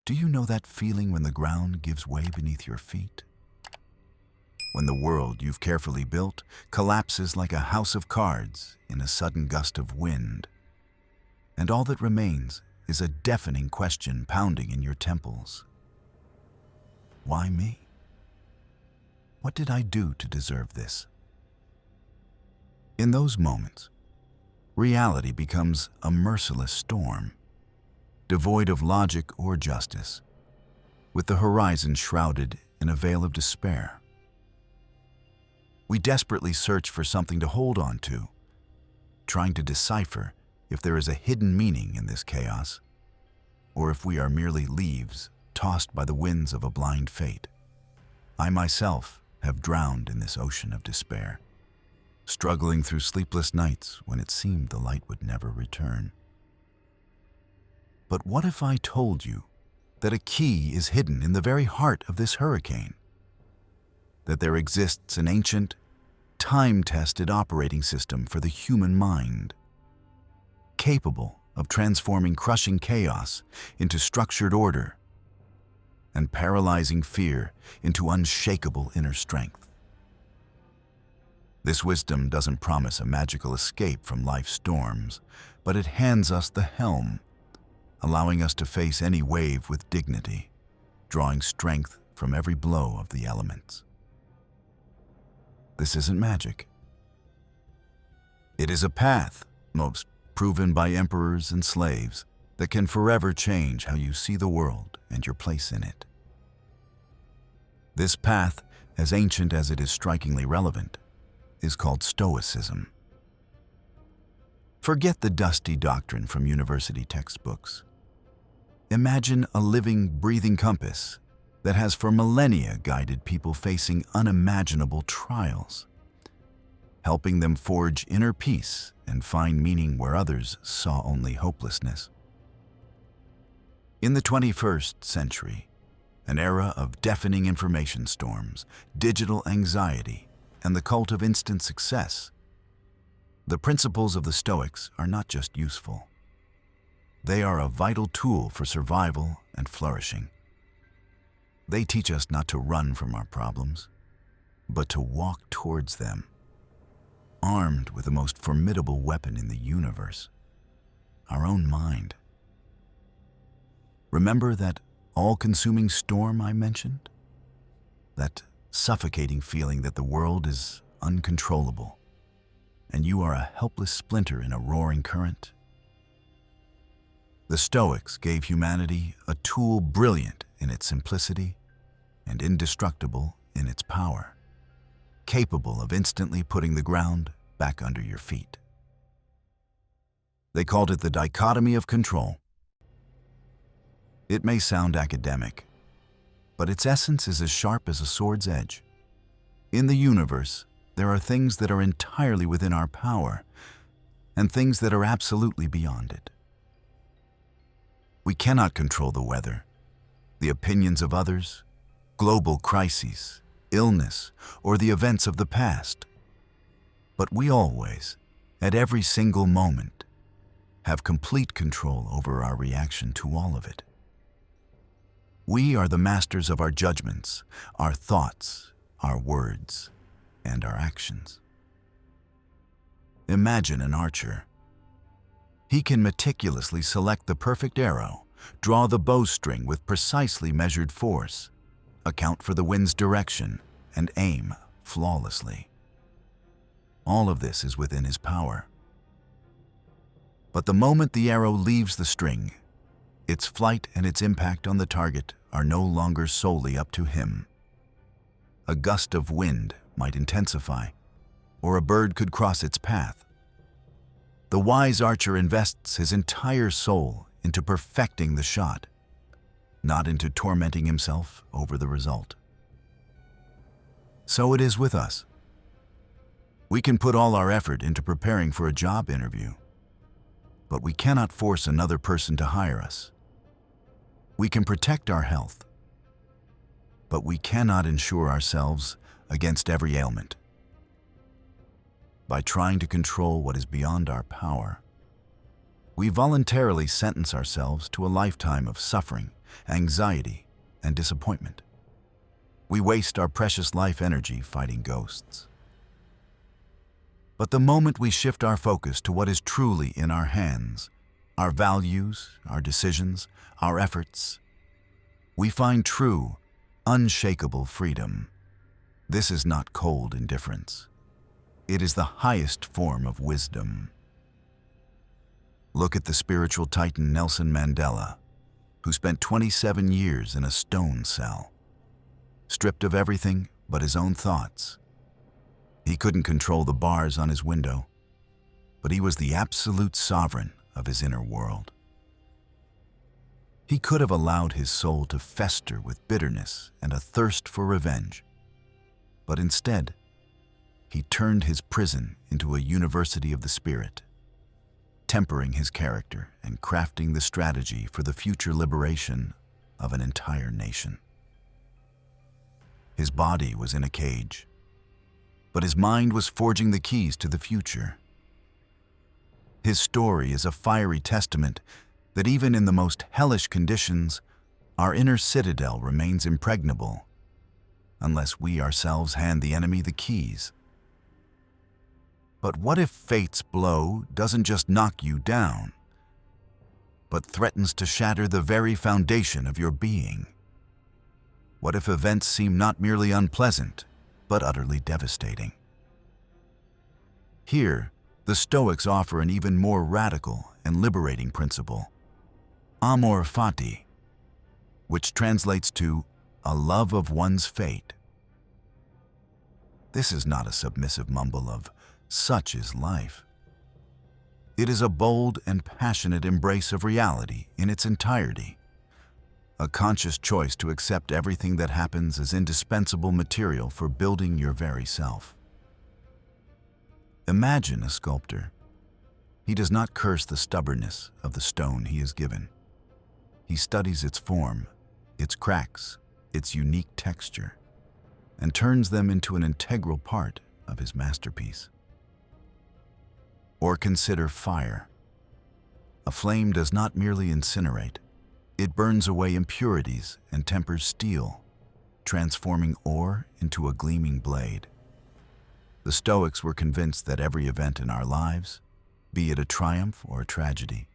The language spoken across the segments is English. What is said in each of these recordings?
Do you know that feeling when the ground gives way beneath your feet? When the world you've carefully built collapses like a house of cards in a sudden gust of wind, and all that remains is a deafening question pounding in your temples. Why me? What did I do to deserve this? In those moments, reality becomes a merciless storm, devoid of logic or justice, with the horizon shrouded in a veil of despair. We desperately search for something to hold on to, trying to decipher if there is a hidden meaning in this chaos, or if we are merely leaves tossed by the winds of a blind fate. I myself have drowned in this ocean of despair, struggling through sleepless nights when it seemed the light would never return. But what if I told you that a key is hidden in the very heart of this hurricane? That there exists an ancient, time-tested operating system for the human mind, capable of transforming crushing chaos into structured order and paralyzing fear into unshakable inner strength. This wisdom doesn't promise a magical escape from life's storms, but it hands us the helm, allowing us to face any wave with dignity, drawing strength from every blow of the elements. This isn't magic. It is a path, most proven by emperors and slaves, that can forever change how you see the world and your place in it. This path, as ancient as it is strikingly relevant, is called Stoicism. Forget the dusty doctrine from university textbooks. Imagine a living, breathing compass that has for millennia guided people facing unimaginable trials, helping them forge inner peace and find meaning where others saw only hopelessness. In the 21st century, an era of deafening information storms, digital anxiety, and the cult of instant success, the principles of the Stoics are not just useful. They are a vital tool for survival and flourishing. They teach us not to run from our problems, but to walk towards them, armed with the most formidable weapon in the universe, our own mind. Remember that all-consuming storm I mentioned? That suffocating feeling that the world is uncontrollable, and you are a helpless splinter in a roaring current? The Stoics gave humanity a tool brilliant in its simplicity and indestructible in its power, capable of instantly putting the ground back under your feet. They called it the dichotomy of control. It may sound academic, but its essence is as sharp as a sword's edge. In the universe, there are things that are entirely within our power and things that are absolutely beyond it. We cannot control the weather, the opinions of others, global crises, illness, or the events of the past. But we always, at every single moment, have complete control over our reaction to all of it. We are the masters of our judgments, our thoughts, our words, and our actions. Imagine an archer. He can meticulously select the perfect arrow, draw the bowstring with precisely measured force, account for the wind's direction, and aim flawlessly. All of this is within his power. But the moment the arrow leaves the string, its flight and its impact on the target are no longer solely up to him. A gust of wind might intensify, or a bird could cross its path. The wise archer invests his entire soul into perfecting the shot, not into tormenting himself over the result. So it is with us. We can put all our effort into preparing for a job interview, but we cannot force another person to hire us. We can protect our health, but we cannot insure ourselves against every ailment. By trying to control what is beyond our power, we voluntarily sentence ourselves to a lifetime of suffering anxiety, and disappointment. We waste our precious life energy fighting ghosts. But the moment we shift our focus to what is truly in our hands, our values, our decisions, our efforts, we find true, unshakable freedom. This is not cold indifference. It is the highest form of wisdom. Look at the spiritual titan Nelson Mandela, who spent 27 years in a stone cell, stripped of everything but his own thoughts. He couldn't control the bars on his window, but he was the absolute sovereign of his inner world. He could have allowed his soul to fester with bitterness and a thirst for revenge, but instead, he turned his prison into a university of the spirit, tempering his character and crafting the strategy for the future liberation of an entire nation. His body was in a cage, but his mind was forging the keys to the future. His story is a fiery testament that even in the most hellish conditions, our inner citadel remains impregnable, unless we ourselves hand the enemy the keys. But what if fate's blow doesn't just knock you down, but threatens to shatter the very foundation of your being? What if events seem not merely unpleasant, but utterly devastating? Here, the Stoics offer an even more radical and liberating principle, amor fati, which translates to a love of one's fate. This is not a submissive mumble of "such is life." It is a bold and passionate embrace of reality in its entirety, a conscious choice to accept everything that happens as indispensable material for building your very self. Imagine a sculptor. He does not curse the stubbornness of the stone he is given. He studies its form, its cracks, its unique texture, and turns them into an integral part of his masterpiece. Or consider fire. A flame does not merely incinerate. It burns away impurities and tempers steel, transforming ore into a gleaming blade. The Stoics were convinced that every event in our lives, be it a triumph or a tragedy,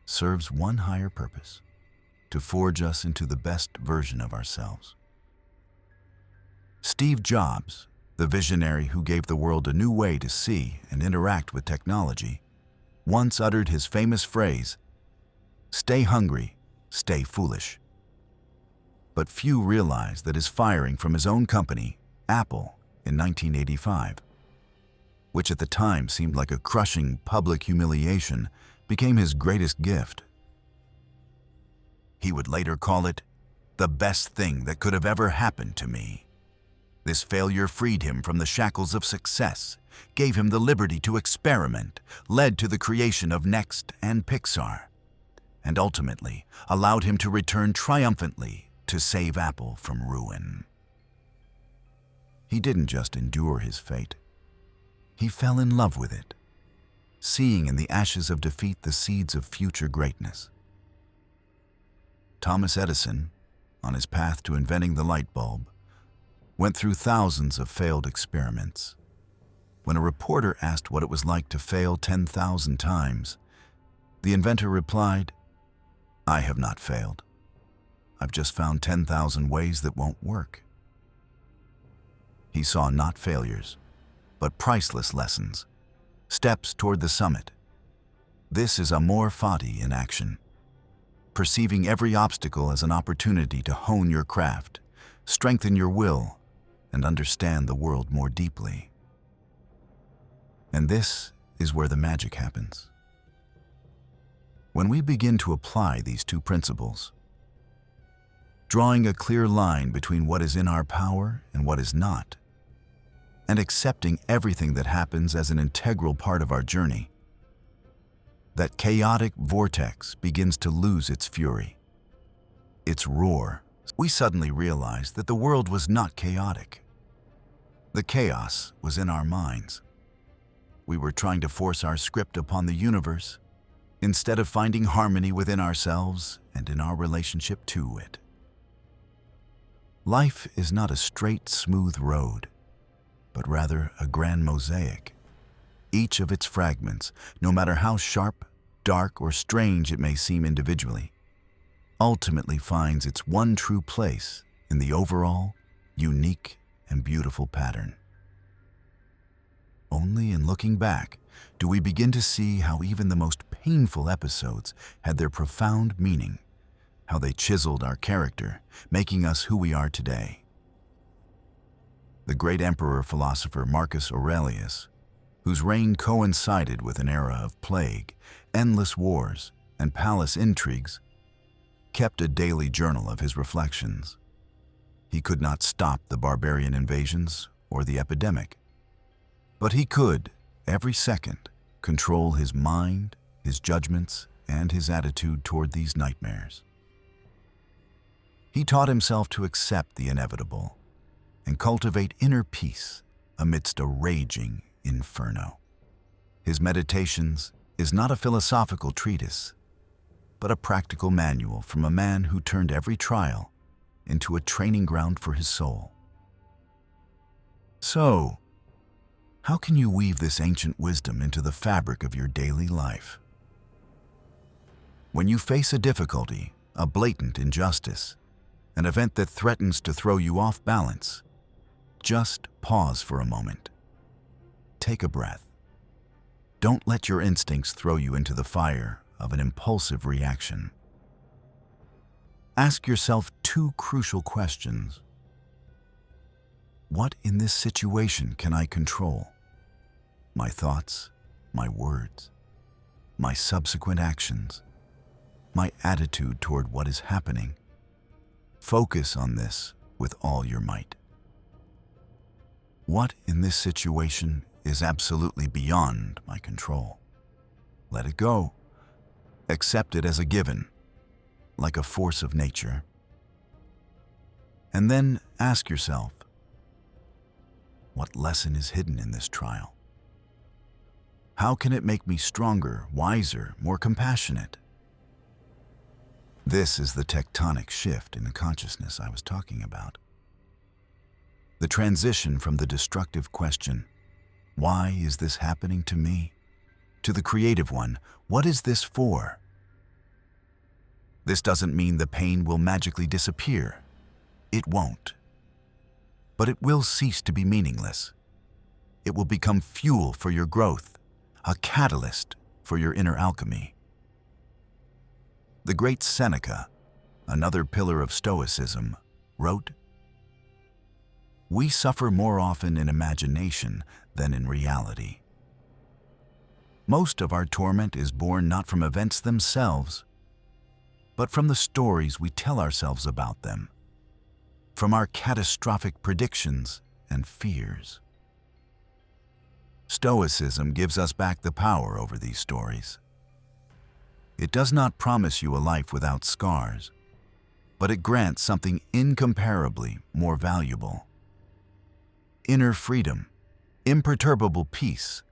serves one higher purpose: to forge us into the best version of ourselves. Steve Jobs, the visionary who gave the world a new way to see and interact with technology, once uttered his famous phrase, "Stay hungry, stay foolish." But few realize that his firing from his own company, Apple, in 1985, which at the time seemed like a crushing public humiliation, became his greatest gift. He would later call it the best thing that could have ever happened to me. This failure freed him from the shackles of success, gave him the liberty to experiment, led to the creation of Next and Pixar, and ultimately allowed him to return triumphantly to save Apple from ruin. He didn't just endure his fate. He fell in love with it, seeing in the ashes of defeat the seeds of future greatness. Thomas Edison, on his path to inventing the light bulb, went through thousands of failed experiments. When a reporter asked what it was like to fail 10,000 times, the inventor replied, "I have not failed. I've just found 10,000 ways that won't work." He saw not failures, but priceless lessons, steps toward the summit. This is amor fati in action, perceiving every obstacle as an opportunity to hone your craft, strengthen your will, and understand the world more deeply. And this is where the magic happens. When we begin to apply these two principles, drawing a clear line between what is in our power and what is not, and accepting everything that happens as an integral part of our journey, that chaotic vortex begins to lose its fury, its roar. We suddenly realize that the world was not chaotic. The chaos was in our minds. We were trying to force our script upon the universe, instead of finding harmony within ourselves and in our relationship to it. Life is not a straight, smooth road, but rather a grand mosaic. Each of its fragments, no matter how sharp, dark, or strange it may seem individually, ultimately finds its one true place in the overall, unique, and beautiful pattern. Only in looking back do we begin to see how even the most painful episodes had their profound meaning, how they chiseled our character, making us who we are today. The great emperor-philosopher Marcus Aurelius, whose reign coincided with an era of plague, endless wars, and palace intrigues, kept a daily journal of his reflections. He could not stop the barbarian invasions or the epidemic, but he could, every second, control his mind, his judgments, and his attitude toward these nightmares. He taught himself to accept the inevitable and cultivate inner peace amidst a raging inferno. His Meditations is not a philosophical treatise, but a practical manual from a man who turned every trial into a training ground for his soul. So, how can you weave this ancient wisdom into the fabric of your daily life? When you face a difficulty, a blatant injustice, an event that threatens to throw you off balance, just pause for a moment. Take a breath. Don't let your instincts throw you into the fire of an impulsive reaction. Ask yourself two crucial questions. What in this situation can I control? My thoughts, my words, my subsequent actions, my attitude toward what is happening. Focus on this with all your might. What in this situation is absolutely beyond my control? Let it go. Accept it as a given, like a force of nature. And then ask yourself, what lesson is hidden in this trial? How can it make me stronger, wiser, more compassionate? This is the tectonic shift in the consciousness I was talking about. The transition from the destructive question, why is this happening to me? To the creative one, what is this for? This doesn't mean the pain will magically disappear. It won't. But it will cease to be meaningless. It will become fuel for your growth, a catalyst for your inner alchemy. The great Seneca, another pillar of Stoicism, wrote, "We suffer more often in imagination than in reality." Most of our torment is born not from events themselves, but from the stories we tell ourselves about them, from our catastrophic predictions and fears. Stoicism gives us back the power over these stories. It does not promise you a life without scars, but it grants something incomparably more valuable: inner freedom, imperturbable peace,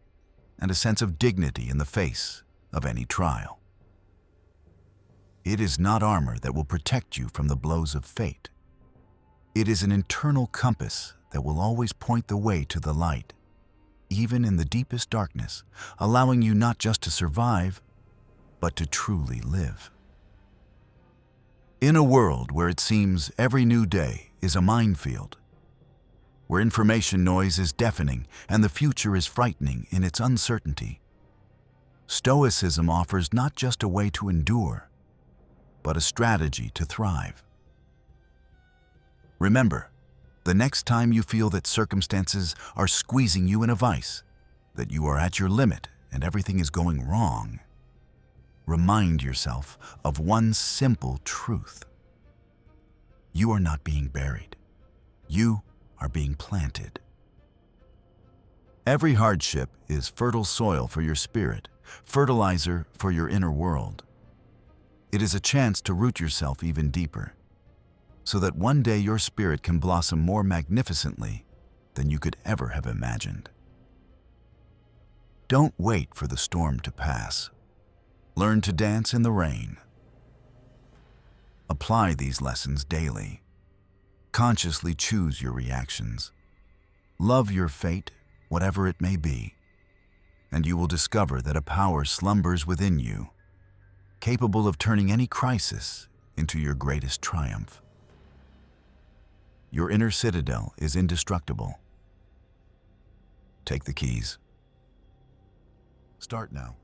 and a sense of dignity in the face of any trial. It is not armor that will protect you from the blows of fate. It is an internal compass that will always point the way to the light, even in the deepest darkness, allowing you not just to survive, but to truly live. In a world where it seems every new day is a minefield, where information noise is deafening and the future is frightening in its uncertainty, Stoicism offers not just a way to endure, but a strategy to thrive. Remember, the next time you feel that circumstances are squeezing you in a vice, that you are at your limit and everything is going wrong, remind yourself of one simple truth. You are not being buried. You are being planted. Every hardship is fertile soil for your spirit, fertilizer for your inner world. It is a chance to root yourself even deeper, so that one day your spirit can blossom more magnificently than you could ever have imagined. Don't wait for the storm to pass. Learn to dance in the rain. Apply these lessons daily. Consciously choose your reactions. Love your fate, whatever it may be, and you will discover that a power slumbers within you, capable of turning any crisis into your greatest triumph. Your inner citadel is indestructible. Take the keys. Start now.